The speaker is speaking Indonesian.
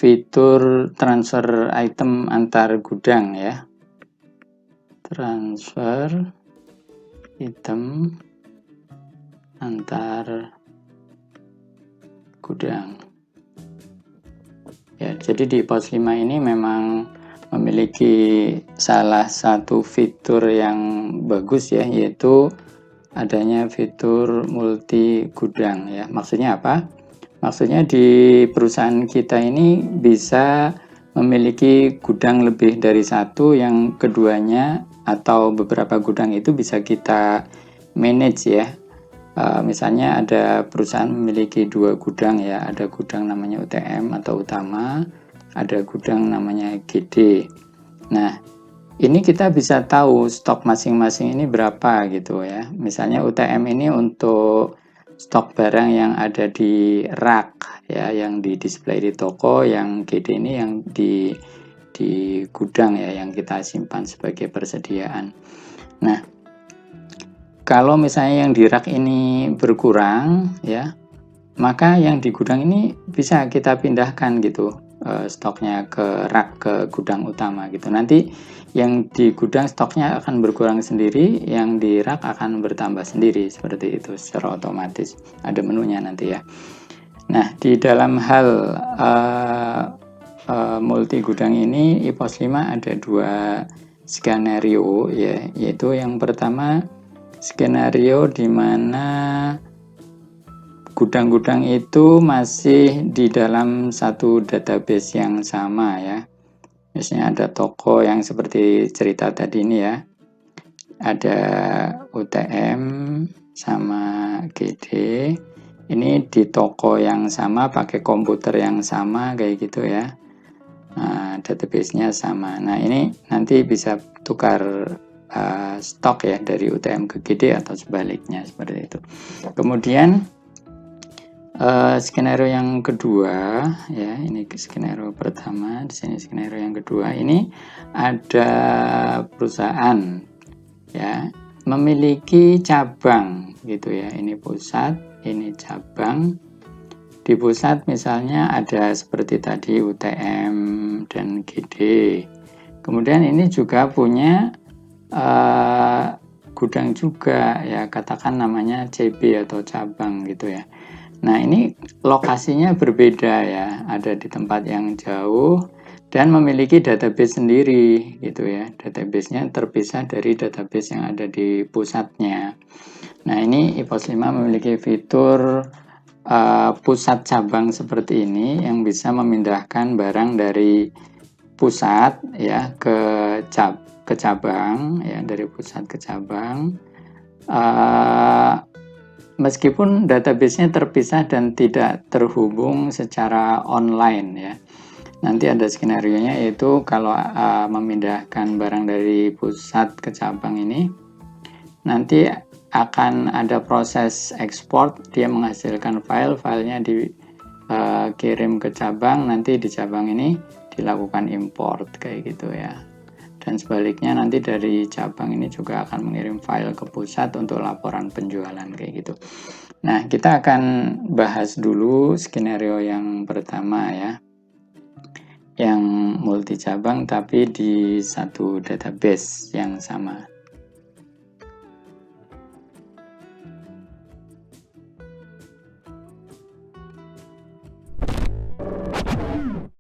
fitur transfer item antar gudang ya. Transfer item antar gudang. Ya, jadi di POS 5 ini memang memiliki salah satu fitur yang bagus ya, yaitu adanya fitur multi gudang ya. Maksudnya apa? Maksudnya di perusahaan kita ini bisa memiliki gudang lebih dari satu, yang keduanya atau beberapa gudang itu bisa kita manage ya. Misalnya ada perusahaan memiliki 2 gudang ya, ada gudang namanya UTM atau utama, ada gudang namanya GD. Nah, ini kita bisa tahu stok masing-masing ini berapa gitu ya. Misalnya UTM ini untuk stok barang yang ada di rak ya, yang di display di toko, yang GD ini yang di gudang ya, yang kita simpan sebagai persediaan. Nah, kalau misalnya yang di rak ini berkurang ya, maka yang di gudang ini bisa kita pindahkan gitu stoknya ke rak, ke gudang utama gitu. Nanti yang di gudang stoknya akan berkurang sendiri, yang di rak akan bertambah sendiri, seperti itu secara otomatis. Ada menunya nanti ya. Nah, di dalam hal multi gudang ini IPOS 5 ada 2 skenario ya, yaitu yang pertama skenario di mana gudang-gudang itu masih di dalam satu database yang sama ya. Misalnya ada toko yang seperti cerita tadi ini ya, ada UTM sama GD, ini di toko yang sama, pakai komputer yang sama kayak gitu ya. Nah, database-nya sama. Nah, ini nanti bisa tukar stok ya dari UTM ke GD atau sebaliknya, seperti itu. Kemudian skenario yang kedua ya, ini skenario pertama, di sini skenario yang kedua. Ini ada perusahaan ya, memiliki cabang gitu ya. Ini pusat, ini cabang. Di pusat misalnya ada seperti tadi UTM dan GD. Kemudian ini juga punya gudang juga ya, katakan namanya CB atau cabang gitu ya. Nah, ini lokasinya berbeda ya, ada di tempat yang jauh dan memiliki database sendiri gitu ya. Database-nya terpisah dari database yang ada di pusatnya. Nah, ini IPOS 5 memiliki fitur pusat cabang seperti ini, yang bisa memindahkan barang dari pusat ya ke cabang ya, dari pusat ke cabang. Meskipun database-nya terpisah dan tidak terhubung secara online ya. Nanti ada skenario-nya, yaitu kalau memindahkan barang dari pusat ke cabang ini, nanti akan ada proses ekspor, dia menghasilkan filenya dikirim ke cabang, nanti di cabang ini dilakukan import kayak gitu ya. Dan sebaliknya nanti dari cabang ini juga akan mengirim file ke pusat untuk laporan penjualan kayak gitu. Nah, kita akan bahas dulu skenario yang pertama ya, yang multi cabang tapi di satu database yang sama.